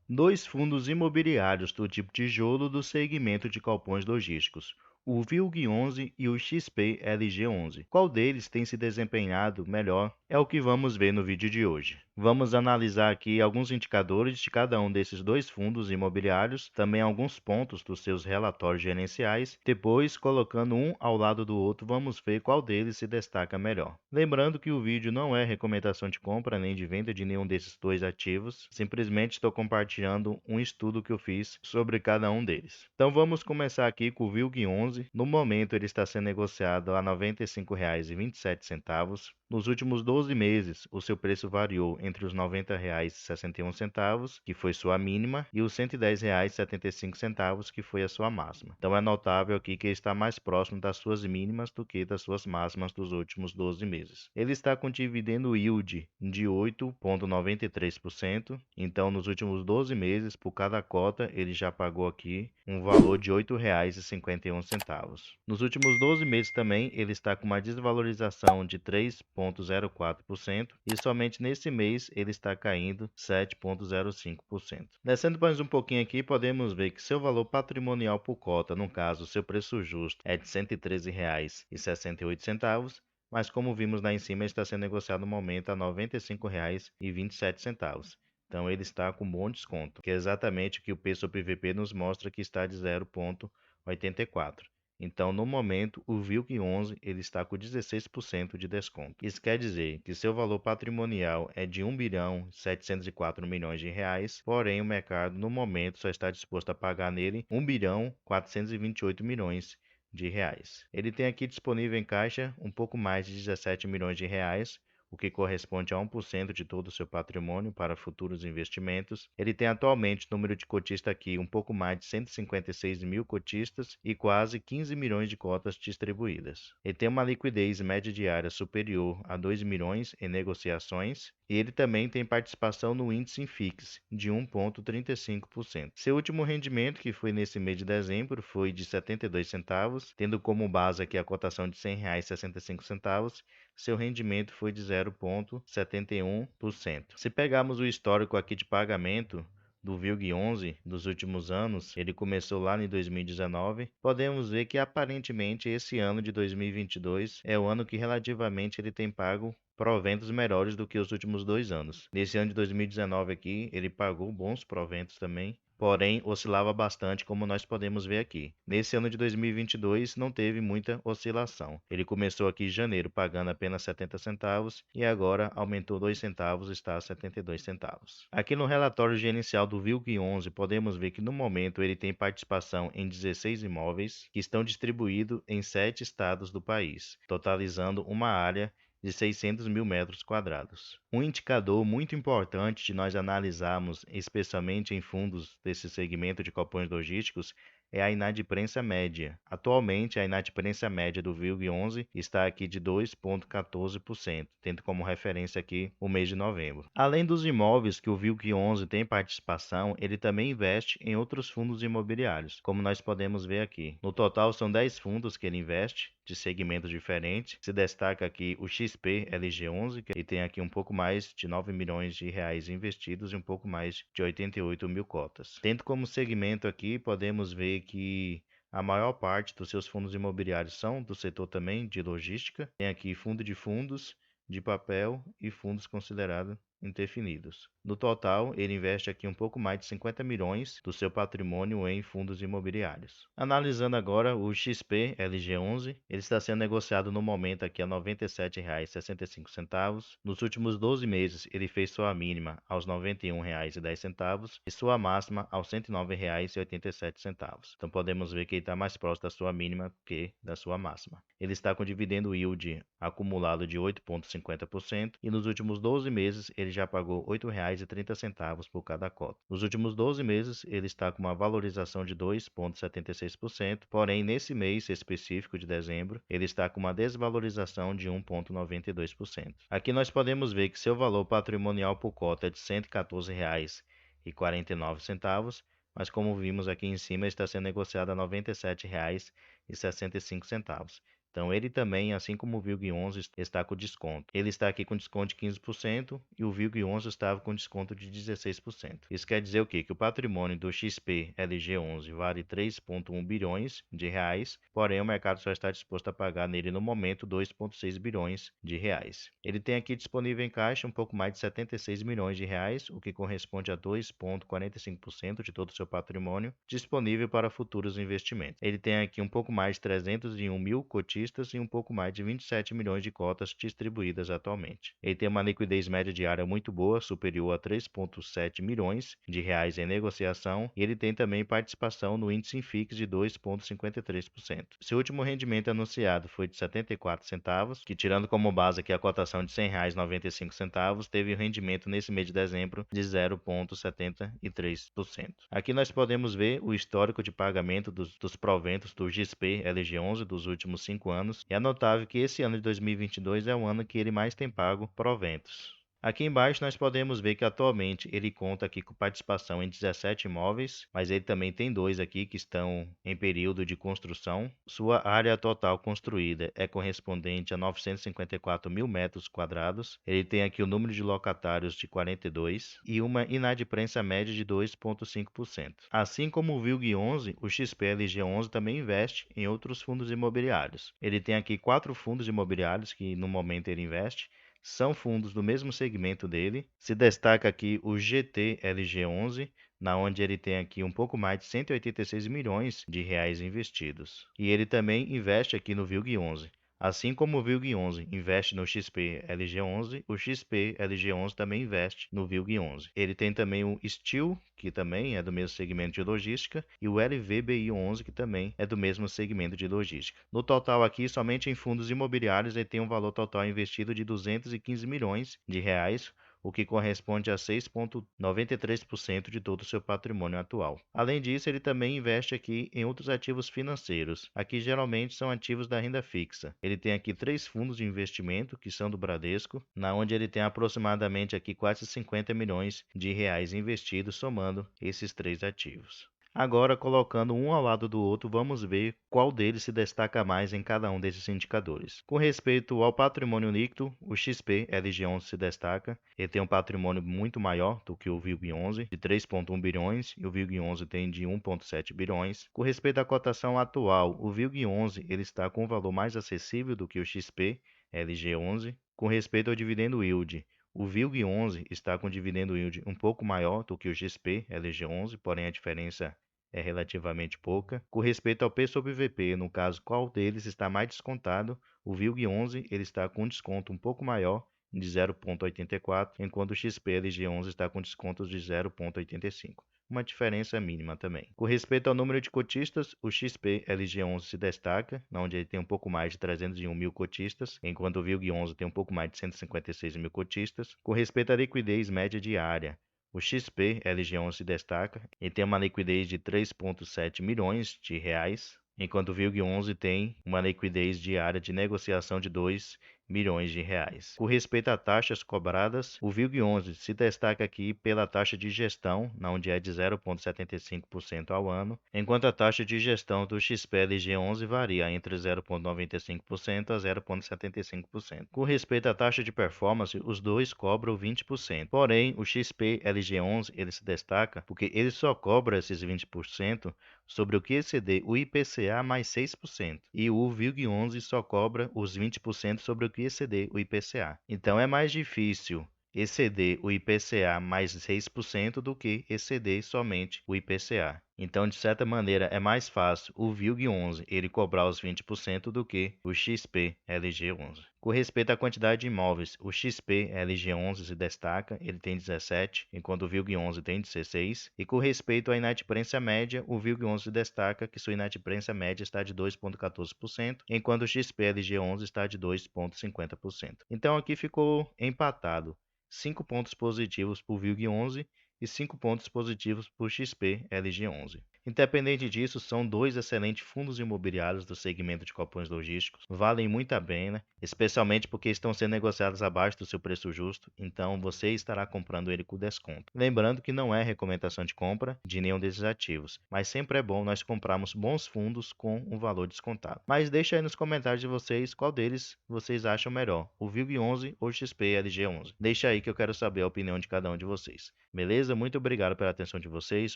Dois fundos imobiliários do tipo tijolo do segmento de galpões logísticos, o VILG11 e o XP-LG11. Qual deles tem se desempenhado melhor? É o que vamos ver no vídeo de hoje. Vamos analisar aqui alguns indicadores de cada um desses dois fundos imobiliários, também alguns pontos dos seus relatórios gerenciais. Depois, colocando um ao lado do outro, vamos ver qual deles se destaca melhor. Lembrando que o vídeo não é recomendação de compra nem de venda de nenhum desses dois ativos, simplesmente estou compartilhando um estudo que eu fiz sobre cada um deles. Então vamos começar aqui com o VILG11. No momento ele está sendo negociado a R$ 95,27. Nos últimos 12 meses, o seu preço variou entre os R$ 90,61, que foi sua mínima, e os R$ 110,75, que foi a sua máxima. Então é notável aqui que ele está mais próximo das suas mínimas do que das suas máximas dos últimos 12 meses. Ele está com dividendo yield de 8,93%, então nos últimos 12 meses, por cada cota, ele já pagou aqui um valor de R$ 8,51. Nos últimos 12 meses também, ele está com uma desvalorização de 3,04% e somente nesse mês ele está caindo 7,05%. Descendo mais um pouquinho aqui, podemos ver que seu valor patrimonial por cota, no caso, seu preço justo, é de R$ 113,68, mas como vimos lá em cima, está sendo negociado no momento a R$ 95,27. Então ele está com um bom desconto, que é exatamente o que o P sobre VP nos mostra que está de 0,84. Então, no momento, o VILG11 ele está com 16% de desconto. Isso quer dizer que seu valor patrimonial é de 1.704 milhões de reais, porém o mercado no momento só está disposto a pagar nele 1.428 milhões de reais. Ele tem aqui disponível em caixa um pouco mais de 17 milhões de reais, o que corresponde a 1% de todo o seu patrimônio para futuros investimentos. Ele tem atualmente número de cotistas aqui um pouco mais de 156 mil cotistas e quase 15 milhões de cotas distribuídas. Ele tem uma liquidez média diária superior a 2 milhões em negociações e ele também tem participação no índice Infix de 1,35%. Seu último rendimento, que foi nesse mês de dezembro, foi de 72 centavos, tendo como base aqui a cotação de R$ 100,65. Seu rendimento foi de 0,71%. Se pegarmos o histórico aqui de pagamento do VILG11 dos últimos anos, ele começou lá em 2019, podemos ver que aparentemente esse ano de 2022 é o ano que relativamente ele tem pago proventos melhores do que os últimos 2 anos. Nesse ano de 2019 aqui, ele pagou bons proventos também, porém oscilava bastante, como nós podemos ver aqui. Nesse ano de 2022 não teve muita oscilação. Ele começou aqui em janeiro pagando apenas 70 centavos e agora aumentou 2 centavos, está a 72 centavos. Aqui no relatório gerencial do VILG11 podemos ver que no momento ele tem participação em 16 imóveis que estão distribuídos em 7 estados do país, totalizando uma área de 600 mil metros quadrados. Um indicador muito importante de nós analisarmos, especialmente em fundos desse segmento de galpões logísticos, é a inadimplência média. Atualmente, a inadimplência média do VILG11 está aqui de 2,14%, tendo como referência aqui o mês de novembro. Além dos imóveis que o VILG11 tem participação, ele também investe em outros fundos imobiliários, como nós podemos ver aqui. No total, são 10 fundos que ele investe, de segmentos diferentes. Se destaca aqui o XP-LG11, que tem aqui um pouco mais de 9 milhões de reais investidos e um pouco mais de 88 mil cotas. Tendo como segmento aqui, podemos ver que a maior parte dos seus fundos imobiliários são do setor também de logística. Tem aqui fundo de fundos, de papel e fundos considerados indefinidos. No total, ele investe aqui um pouco mais de 50 milhões do seu patrimônio em fundos imobiliários. Analisando agora o XP LG11, ele está sendo negociado no momento aqui a R$ 97,65. Nos últimos 12 meses, ele fez sua mínima aos R$ 91,10 e sua máxima aos R$ 109,87. Então podemos ver que ele está mais próximo da sua mínima que da sua máxima. Ele está com dividendo yield acumulado de 8,50% e nos últimos 12 meses ele já pagou R$ 8,30 por cada cota. Nos últimos 12 meses ele está com uma valorização de 2,76%, porém nesse mês específico de dezembro ele está com uma desvalorização de 1,92%. Aqui nós podemos ver que seu valor patrimonial por cota é de R$ 114,49, mas como vimos aqui em cima está sendo negociado a R$ 97,65. Então ele também, assim como o VILG11, está com desconto. Ele está aqui com desconto de 15% e o VILG11 estava com desconto de 16%. Isso quer dizer o quê? Que o patrimônio do XP LG11 vale 3,1 bilhões de reais, porém o mercado só está disposto a pagar nele no momento 2,6 bilhões de reais. Ele tem aqui disponível em caixa um pouco mais de 76 milhões de reais, o que corresponde a 2,45% de todo o seu patrimônio, disponível para futuros investimentos. Ele tem aqui um pouco mais de 301 mil cotistas e um pouco mais de 27 milhões de cotas distribuídas atualmente. Ele tem uma liquidez média diária muito boa, superior a 3,7 milhões de reais em negociação, e ele tem também participação no índice Infix de 2,53%. Seu último rendimento anunciado foi de 74 centavos, que tirando como base aqui a cotação de R$ 100,95, teve um rendimento nesse mês de dezembro de 0,73%. Aqui nós podemos ver o histórico de pagamento dos proventos do XP LG11 dos últimos 5 anos, e é notável que esse ano de 2022 é o ano que ele mais tem pago proventos. Aqui embaixo nós podemos ver que atualmente ele conta aqui com participação em 17 imóveis, mas ele também tem dois aqui que estão em período de construção. Sua área total construída é correspondente a 954 mil metros quadrados. Ele tem aqui o número de locatários de 42 e uma inadimplência média de 2,5%. Assim como o VILG11, o XPLG11 também investe em outros fundos imobiliários. Ele tem aqui 4 fundos imobiliários que no momento ele investe. São fundos do mesmo segmento dele. Se destaca aqui o GTLG11, na onde ele tem aqui um pouco mais de 186 milhões de reais investidos. E ele também investe aqui no VILG11. Assim como o VILG11 investe no XP LG11, o XP LG11 também investe no VILG11. Ele tem também o Steel, que também é do mesmo segmento de logística, e o LVBI11, que também é do mesmo segmento de logística. No total aqui, somente em fundos imobiliários, ele tem um valor total investido de 215 milhões de reais, o que corresponde a 6,93% de todo o seu patrimônio atual. Além disso, ele também investe aqui em outros ativos financeiros. Aqui geralmente são ativos da renda fixa. Ele tem aqui 3 fundos de investimento que são do Bradesco, na onde ele tem aproximadamente aqui quase 50 milhões de reais investidos somando esses 3 ativos. Agora, colocando um ao lado do outro, vamos ver qual deles se destaca mais em cada um desses indicadores. Com respeito ao patrimônio líquido, o XP LG11 se destaca. Ele tem um patrimônio muito maior do que o VILG11, de 3,1 bilhões, e o VILG11 tem de 1,7 bilhões. Com respeito à cotação atual, o VILG11 ele está com um valor mais acessível do que o XP LG11. Com respeito ao dividendo yield, o VILG11 está com dividendo yield um pouco maior do que o XP LG11, porém a diferença é relativamente pouca. Com respeito ao P sobre VP, no caso, qual deles está mais descontado? O VILG11 ele está com um desconto um pouco maior, de 0,84, enquanto o XP-LG11 está com descontos de 0,85. Uma diferença mínima também. Com respeito ao número de cotistas, o XP-LG11 se destaca, onde ele tem um pouco mais de 301 mil cotistas, enquanto o VILG11 tem um pouco mais de 156 mil cotistas. Com respeito à liquidez média diária, o XP LG11 se destaca e tem uma liquidez de 3,7 milhões de reais, enquanto o VILG11 tem uma liquidez diária de negociação de 2 milhões de reais. Com respeito a taxas cobradas, o VILG11 se destaca aqui pela taxa de gestão, onde é de 0,75% ao ano, enquanto a taxa de gestão do XP-LG11 varia entre 0,95% a 0,75%. Com respeito à taxa de performance, os dois cobram 20%. Porém, o XP-LG11 ele se destaca porque ele só cobra esses 20% sobre o que exceder o IPCA mais 6%, e o VILG11 só cobra os 20% sobre o que exceder o IPCA. Então é mais difícil exceder o IPCA mais 6% do que exceder somente o IPCA. Então, de certa maneira, é mais fácil o VILG11 ele cobrar os 20% do que o XP-LG11. Com respeito à quantidade de imóveis, o XP-LG11 se destaca, ele tem 17, enquanto o VILG11 tem 16. E com respeito à inadimplência média, o VILG11 se destaca que sua inadimplência média está de 2,14%, enquanto o XP-LG11 está de 2,50%. Então aqui ficou empatado. 5 pontos positivos para o VILG11 e 5 pontos positivos por XP LG11. Independente disso, são dois excelentes fundos imobiliários do segmento de galpões logísticos, valem muito a pena, especialmente porque estão sendo negociados abaixo do seu preço justo, então você estará comprando ele com desconto. Lembrando que não é recomendação de compra de nenhum desses ativos, mas sempre é bom nós comprarmos bons fundos com um valor descontado. Mas deixa aí nos comentários de vocês qual deles vocês acham melhor, o VIG11 ou o XP LG11. Deixa aí que eu quero saber a opinião de cada um de vocês. Beleza? Muito obrigado pela atenção de vocês,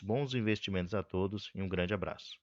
bons investimentos a todos e um grande abraço.